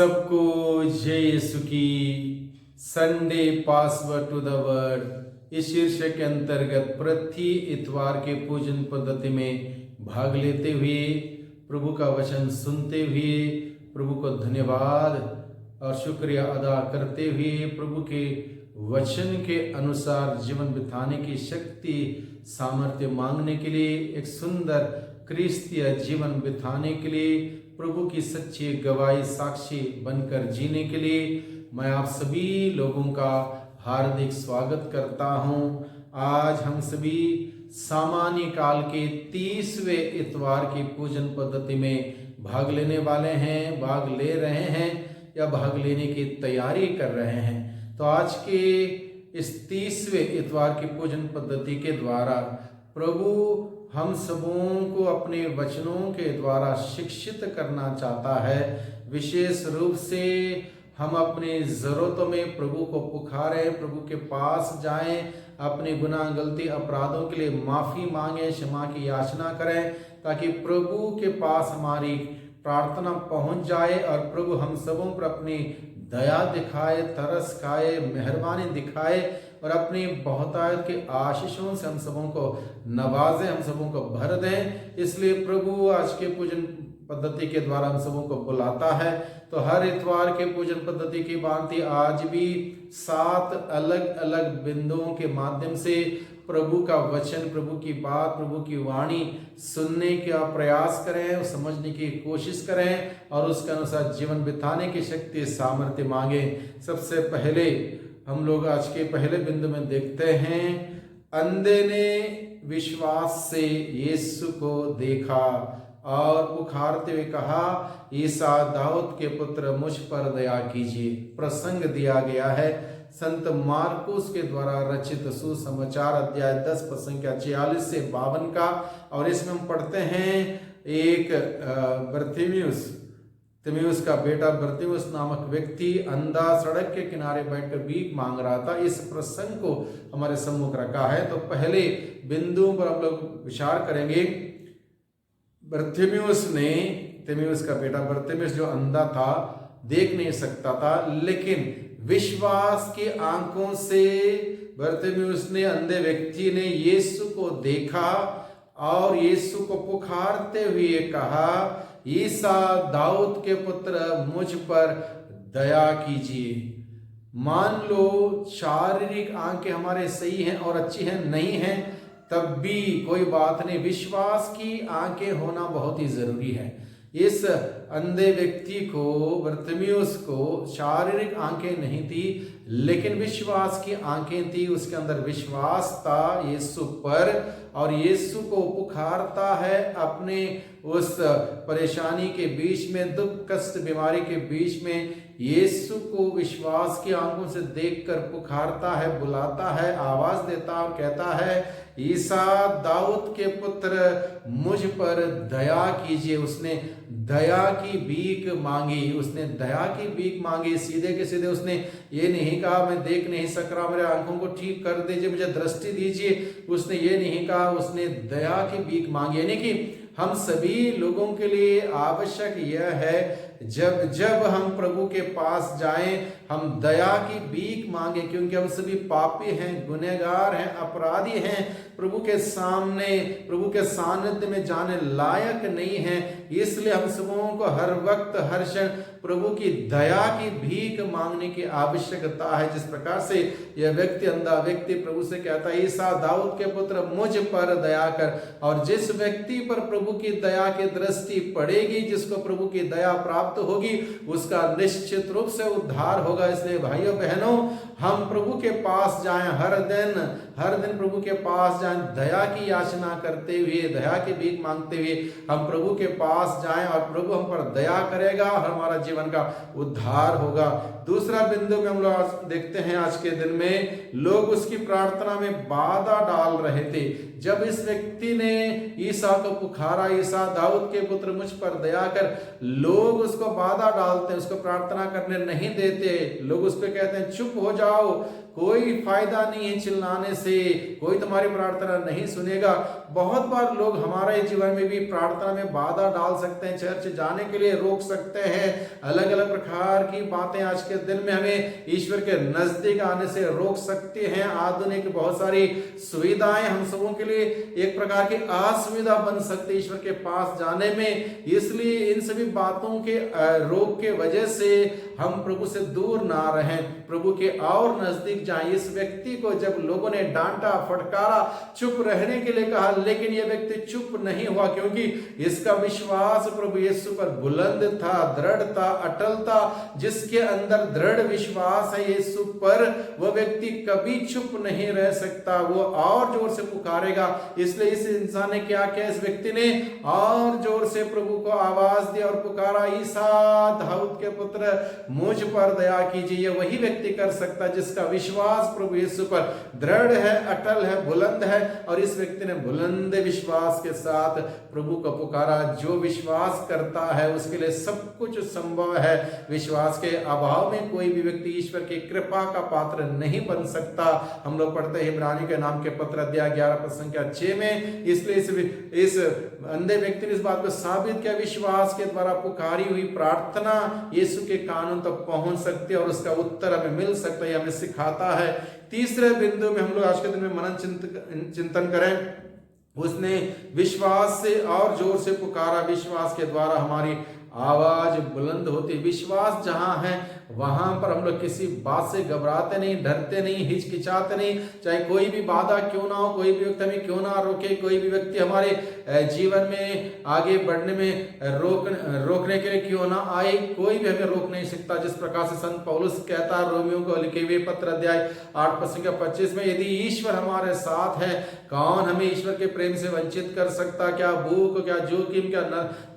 सबको जय यीशु की। Sunday password to the word इस शीर्षक के अंतर्गत प्रति इतवार के पूजन पद्धति में भाग लेते हुए प्रभु का वचन सुनते हुए प्रभु को धन्यवाद और शुक्रिया अदा करते हुए प्रभु के वचन के अनुसार जीवन बिताने की शक्ति सामर्थ्य मांगने के लिए, एक सुंदर क्रिस्तीय जीवन बिताने के लिए, प्रभु की सच्ची गवाही साक्षी बनकर जीने के लिए मैं आप सभी लोगों का हार्दिक स्वागत करता हूं। आज हम सभी सामान्य काल के 30वें इतवार की पूजन पद्धति में भाग लेने वाले हैं, भाग ले रहे हैं या भाग लेने की तैयारी कर रहे हैं। तो आज के इस 30वें इतवार की पूजन पद्धति के द्वारा प्रभु हम सबों को अपने वचनों के द्वारा शिक्षित करना चाहता है। विशेष रूप से हम अपनी ज़रूरतों में प्रभु को पुकारें, प्रभु के पास जाएं, अपने गुनाह गलती अपराधों के लिए माफ़ी मांगें, क्षमा की याचना करें, ताकि प्रभु के पास हमारी प्रार्थना पहुंच जाए और प्रभु हम सबों पर अपनी दया दिखाए, तरस खाए, मेहरबानी दिखाए और अपनी बहुतायत के आशीषों से हम सबों को नवाजे, हम सबों को भर दें। इसलिए प्रभु आज के पूजन पद्धति के द्वारा हम सबों को बुलाता है। तो हर इतवार के पूजन पद्धति की भांति आज भी 7 अलग अलग बिंदुओं के माध्यम से प्रभु का वचन, प्रभु की बात, प्रभु की वाणी सुनने का प्रयास करें, समझने की कोशिश करें और उसके अनुसार जीवन बिताने की शक्ति सामर्थ्य मांगे। सबसे पहले हम लोग आज के पहले बिंदु में देखते हैं, अंधे ने विश्वास से यीशु को देखा और पुकारते हुए कहा, ईसा दाऊद के पुत्र मुझ पर दया कीजिए। प्रसंग दिया गया है संत मार्कुस के द्वारा रचित सुसमाचार अध्याय 10 पद संख्या 46 से 52 का। और इसमें हम पढ़ते हैं, एक तिमियुस का बेटा बर्तिमुस नामक व्यक्ति अंधा सड़क के किनारे बैठकर भीख मांग रहा था। इस प्रसंग को हमारे सम्मुख रखा है। तो पहले बिंदु पर हम लोग विचार करेंगे। तिमियुस का बेटा बर्तिमुस जो अंधा था, देख नहीं सकता था, लेकिन विश्वास की आंखों से बर्तिमुस ने, अंधे व्यक्ति ने यीशु को देखा और यीशु को पुकारते हुए कहा, ईसा दाऊद के पुत्र मुझ पर दया कीजिए। मान लो शारीरिक आंखें हमारे सही हैं और अच्छी हैं, नहीं हैं, तब भी कोई बात नहीं, विश्वास की आंखें होना बहुत ही जरूरी है। इस अंधे व्यक्ति को, बर्तिमुस को शारीरिक आंखें नहीं थी, लेकिन विश्वास की आंखें थी। उसके अंदर विश्वास था यीशु पर और यीशु को पुकारता है अपने उस परेशानी के बीच में, दुख कष्ट बीमारी के बीच में यीशु को विश्वास की आंखों से देखकर पुकारता है, बुलाता है, आवाज देता और कहता है, ईसा दाऊद के पुत्र मुझ पर दया कीजिए। उसने दया की भीख मांगी, उसने दया की भीख मांगी। सीधे के सीधे उसने ये नहीं कहा मैं देख नहीं सक रहा, मेरे आंखों को ठीक कर दीजिए, मुझे दृष्टि दीजिए। उसने ये नहीं कहा, उसने दया की भीख मांगी। यानी कि हम सभी लोगों के लिए आवश्यक यह है, जब हम प्रभु के पास जाएं, हम दया की भीख मांगे, क्योंकि हम सभी पापी हैं, गुनहगार हैं, अपराधी हैं, प्रभु के सामने, प्रभु के सानिध्य में जाने लायक नहीं हैं। इसलिए हम सबों को हर वक्त, हर क्षण प्रभु की दया की भीख मांगने की आवश्यकता है। जिस प्रकार से यह व्यक्ति, अंधा व्यक्ति प्रभु से कहता है, ईसा दाऊद के पुत्र मुझ पर दया कर। और जिस व्यक्ति पर प्रभु की दया की दृष्टि पड़ेगी, जिसको प्रभु की दया प्राप्त होगी, उसका निश्चित रूप से उद्धार होगा। इसलिए भाइयों बहनों, हम प्रभु के पास जाएं, हर दिन प्रभु के पास जाएं, दया की याचना करते हुए, दया की भीख मांगते हुए हम प्रभु के पास जाएं और प्रभु हम पर दया करेगा और हमारा जीवन का उद्धार होगा। दूसरा बिंदु में हम लोग देखते हैं, आज के दिन में लोग उसकी प्रार्थना में बाधा डाल रहे थे। जब इस व्यक्ति ने ईसा को पुकारा, ईसा दाऊद के पुत्र मुझ पर दया कर, लोग उसको बाधा डालते हैं, उसको प्रार्थना करने नहीं देते। लोग उस पर कहते हैं चुप हो जाओ, कोई फायदा नहीं है चिल्लाने से, कोई तुम्हारी प्रार्थना नहीं सुनेगा। बहुत बार लोग हमारे जीवन में भी प्रार्थना में बाधा डाल सकते हैं, चर्च जाने के लिए रोक सकते हैं, अलग अलग प्रकार की बातें आज के दिन में हमें ईश्वर के नजदीक आने से रोक सकती हैं। आधुनिक बहुत सारी सुविधाएं हम सबों के लिए एक प्रकार की असुविधा बन सकती है ईश्वर के पास जाने में। इसलिए इन सभी बातों के रोक के वजह से हम प्रभु से दूर ना रहें, प्रभु के और नजदीक जाएं। इस व्यक्ति को जब लोगों ने डांटा, फटकारा, चुप रहने के लिए कहा, लेकिन यह व्यक्ति चुप नहीं हुआ, क्योंकि इसका विश्वास प्रभु यीशु पर बुलंद था, दृढ़ था, अटल था। जिसके अंदर दृढ़ विश्वास है यीशु पर, वह व्यक्ति कभी चुप नहीं रह सकता, वो और जोर से पुकारेगा। इसलिए इस इंसान ने क्या किया, इस व्यक्ति ने और जोर से प्रभु को आवाज दी और पुकारा, ईसा दाऊद के पुत्र मुझ पर दया कीजिए। यह वही व्यक्ति कर सकता है जिसका विश्वास प्रभु यीशु पर दृढ़ है, अटल है, बुलंद है। और इस व्यक्ति ने बुलंद विश्वास के साथ प्रभु को पुकारा। जो विश्वास करता है उसके लिए सब कुछ संभव है। विश्वास के अभाव में कोई भी व्यक्ति ईश्वर की कृपा का पात्र नहीं बन सकता। हम लोग पढ़ते हैं इब्रानी के नाम के पत्र अध्याय 11 पद संख्या 6 में। इसलिए इस अंधे व्यक्ति ने इस बात को साबित किया, विश्वास के द्वारा पुकारी हुई प्रार्थना यीशु के कानून तक पहुंच सकती है और उसका उत्तर हमें मिल सकता है, हमें सिखाता है। तीसरे बिंदु में हम लोग आज के दिन में मनन चिंतन करें। उसने विश्वास से और जोर से पुकारा, विश्वास के द्वारा हमारी आवाज बुलंद होती। विश्वास जहां है वहां पर हम लोग किसी बात से घबराते नहीं, डरते नहीं, हिचकिचाते नहीं। चाहे कोई भी बाधा क्यों ना हो, कोई भी व्यक्ति हमें क्यों ना रोके, कोई भी व्यक्ति हमारे जीवन में आगे बढ़ने में रोकने के लिए क्यों ना आए, कोई भी हमें रोक नहीं सकता। जिस प्रकार से संत पौलुस कहता है रोमियो को लिखे हुए पत्र अध्याय 8 पद संख्या 25 में, यदि ईश्वर हमारे साथ है, कौन हमें ईश्वर के प्रेम से वंचित कर सकता। क्या भूख, क्या जोखिम, क्या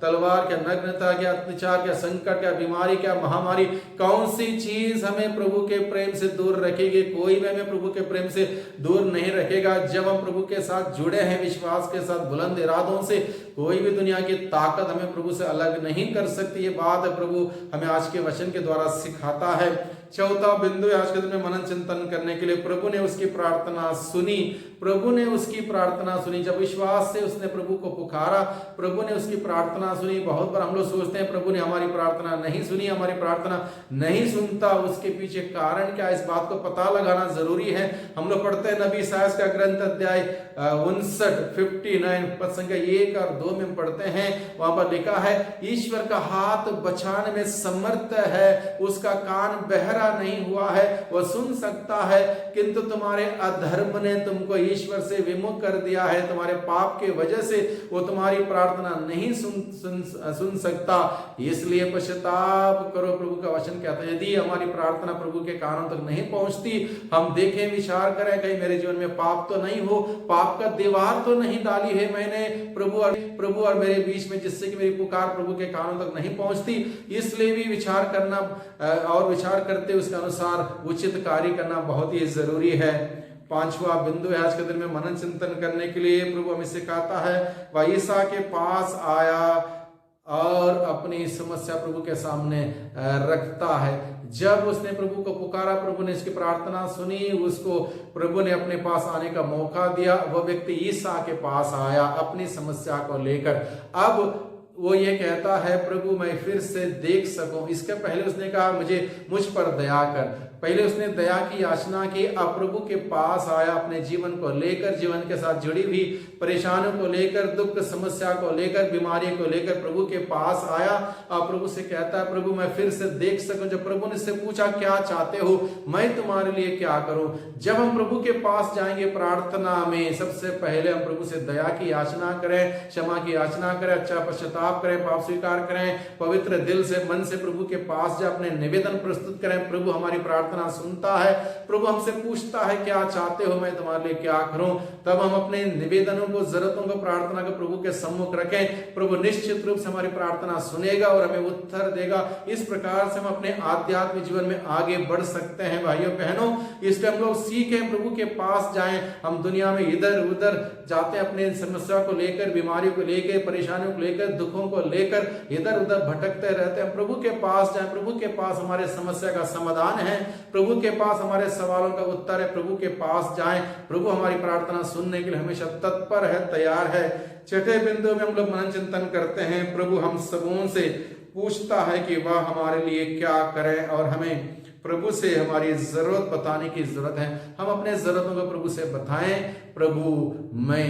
तलवार, क्या नग्नता, क्या अत्याचार, क्या संकट, क्या बीमारी, क्या महामारी, कौन सी चीज हमें प्रभु के प्रेम से दूर रखेगी। कोई भी हमें प्रभु के प्रेम से दूर नहीं रखेगा। जब हम प्रभु के साथ जुड़े हैं, विश्वास के साथ, बुलंद इरादों से, कोई भी दुनिया की ताकत हमें प्रभु से अलग नहीं कर सकती। ये बात प्रभु हमें आज के वचन के द्वारा सिखाता है। चौथा बिंदु आज के दिन में मनन चिंतन करने के लिए, प्रभु ने उसकी प्रार्थना सुनी। प्रभु ने उसकी प्रार्थना सुनी। जब विश्वास से उसने प्रभु को पुकारा, प्रभु ने उसकी प्रार्थना सुनी। बहुत बार हम लोग सोचते हैं प्रभु ने हमारी प्रार्थना नहीं सुनी, हमारी प्रार्थना नहीं सुनता। उसके पीछे कारण क्या, इस बात को पता लगाना जरूरी है। हम लोग पढ़ते हैं नबी इसायाह का ग्रंथ अध्याय 59 पद संख्या 1 और 2 में पढ़ते हैं। वहां पर लिखा है, ईश्वर का हाथ बचाने में समर्थ है, उसका कान बहरा नहीं हुआ है, वह सुन सकता है, किंतु तुम्हारे अधर्म ने तुमको ईश्वर से विमुख कर दिया है। तुम्हारे पाप के वजह से वो तुम्हारी प्रार्थना नहीं सुन सकता। इसलिए पश्चाताप करो। प्रभु का वचन कहता है, यदि हमारी प्रार्थना प्रभु के कानों तक नहीं पहुंचती, हम देखें, विचार करें, कहीं मेरे जीवन में पाप तो नहीं हो, पाप का दीवार तो नहीं डाली है मैंने प्रभु और मेरे बीच में, जिससे कि मेरी पुकार प्रभु के कानों तक नहीं पहुंचती। इसलिए भी विचार करना और विचार करते उसके अनुसार उचित कार्य करना बहुत ही जरूरी है। पांचवा बिंदु है आज के दिन में मनन चिंतन करने के लिए, प्रभु हमें सिखाता है, वह ईसा के पास आया और अपनी समस्या प्रभु के सामने रखता है। जब उसने प्रभु को पुकारा, प्रभु ने इसकी प्रार्थना सुनी, उसको प्रभु ने अपने पास आने का मौका दिया। वह व्यक्ति ईसा के पास आया अपनी समस्या को लेकर। अब वो ये कहता है, प्रभु मैं फिर से देख सकूं। इसके पहले उसने कहा मुझ पर दया कर। पहले उसने दया की याचना की, अब प्रभु के पास आया अपने जीवन को लेकर, जीवन के साथ जुड़ी हुई परेशानियों को लेकर, दुख समस्या को लेकर, बीमारी को लेकर प्रभु के पास आया। अब प्रभु से कहता है, प्रभु मैं फिर से देख सकूं। जब प्रभु ने इससे पूछा, क्या चाहते हो, मैं तुम्हारे लिए क्या करूं। जब हम प्रभु के पास जाएंगे प्रार्थना में, सबसे पहले हम प्रभु से दया की याचना करें, क्षमा की याचना करें, अच्छा पश्चाताप करें, पाप स्वीकार करें, पवित्र दिल से, मन से प्रभु के पास जा अपने निवेदन प्रस्तुत करें। प्रभु हमारी प्रार्थना सुनता है। प्रभु हमसे पूछता है, क्या चाहते हो, मैं तुम्हारे लिए क्या करूं। तब हम अपने निवेदनों को, जरूरतों को, प्रार्थना को प्रभु के सम्मुख रखें। प्रभु निश्चित रूप से हमारी प्रार्थना सुनेगा और हमें उत्तर देगा। इस प्रकार से हम अपने आध्यात्मिक जीवन में आगे बढ़ सकते हैं भाइयों बहनों। इसलिए हम लोग सीखें, प्रभु के पास जाएं। हम दुनिया में इधर उधर जाते हैं, अपने समस्या को लेकर, बीमारियों को लेकर, परेशानियों को लेकर, दुखों को लेकर इधर उधर भटकते रहते हैं। प्रभु के पास जाएं। प्रभु के पास हमारे समस्या का समाधान है, प्रभु के पास हमारे सवालों का उत्तर है। प्रभु के पास जाएं। प्रभु हमारी प्रार्थना सुनने के लिए हमेशा तत्पर है, तैयार है। छठे बिंदु में हम लोग मनन चिंतन करते हैं, प्रभु हम सबों से पूछता है कि वह हमारे लिए क्या करें, और हमें प्रभु से हमारी जरूरत बताने की जरूरत है। हम अपने जरूरतों को प्रभु से बताएं, प्रभु मैं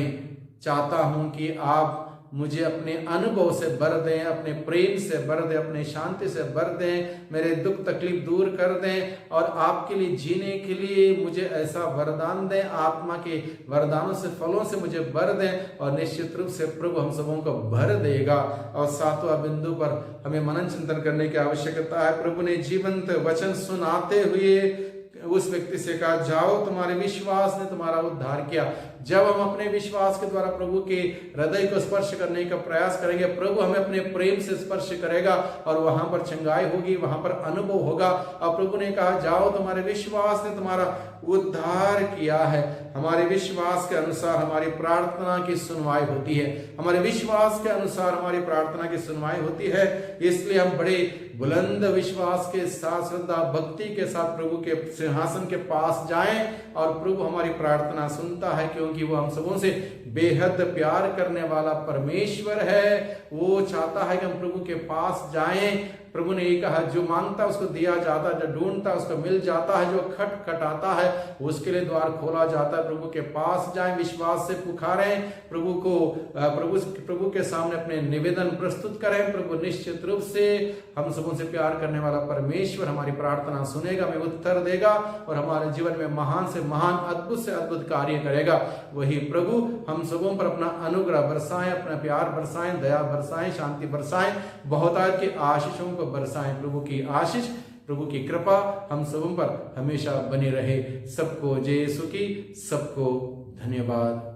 चाहता हूं कि आप मुझे अपने अनुभव से भर दें, अपने प्रेम से भर दें, अपने शांति से भर दें, मेरे दुख तकलीफ दूर कर दें और आपके लिए जीने के लिए मुझे ऐसा वरदान दें, आत्मा के वरदानों से फलों से मुझे भर दें, और निश्चित रूप से प्रभु हम सबों को भर देगा। और सातवां बिंदु पर हमें मनन चिंतन करने की आवश्यकता है। प्रभु ने जीवंत वचन सुनाते हुए उस व्यक्ति से कहा, जाओ तुम्हारे विश्वास ने तुम्हारा उद्धार किया। जब हम अपने विश्वास के द्वारा प्रभु के हृदय को स्पर्श करने का प्रयास करेंगे, प्रभु हमें अपने प्रेम से स्पर्श करेगा और वहां पर चंगाई होगी, वहां पर अनुभव होगा। और प्रभु ने कहा, जाओ तुम्हारे विश्वास ने तुम्हारा उद्धार किया है। हमारे विश्वास के अनुसार हमारी प्रार्थना की सुनवाई होती है, हमारे विश्वास के अनुसार हमारी प्रार्थना की सुनवाई होती है। इसलिए हम बड़े बुलंद विश्वास के साथ, श्रद्धा भक्ति के साथ प्रभु के सिंहासन के पास जाएं, और प्रभु हमारी प्रार्थना सुनता है, क्योंकि वो हम सबों से बेहद प्यार करने वाला परमेश्वर है। वो चाहता है कि हम प्रभु के पास जाएं। प्रभु ने ये कहा, जो मांगता उसको दिया जाता है, जो ढूंढता उसको मिल जाता है, जो खटखटाता है उसके लिए द्वार खोला जाता है। प्रभु के पास जाएं, विश्वास से पुकारें, प्रभु के सामने अपने निवेदन प्रस्तुत करें। प्रभु निश्चित रूप से हम सबों से प्यार करने वाला परमेश्वर हमारी प्रार्थना सुनेगा, हमें उत्तर देगा और हमारे जीवन में महान से महान, अद्भुत से अद्भुत कार्य करेगा। वही प्रभु हम सबों पर अपना अनुग्रह बरसाएं, अपना प्यार बरसाएं, दया बरसाएं, शांति बरसाएं, बहुतायत की आशीषों को बरसाएं। प्रभु की आशीष, प्रभु की कृपा हम सबों पर हमेशा बनी रहे। सबको जय यीशु की, सबको धन्यवाद।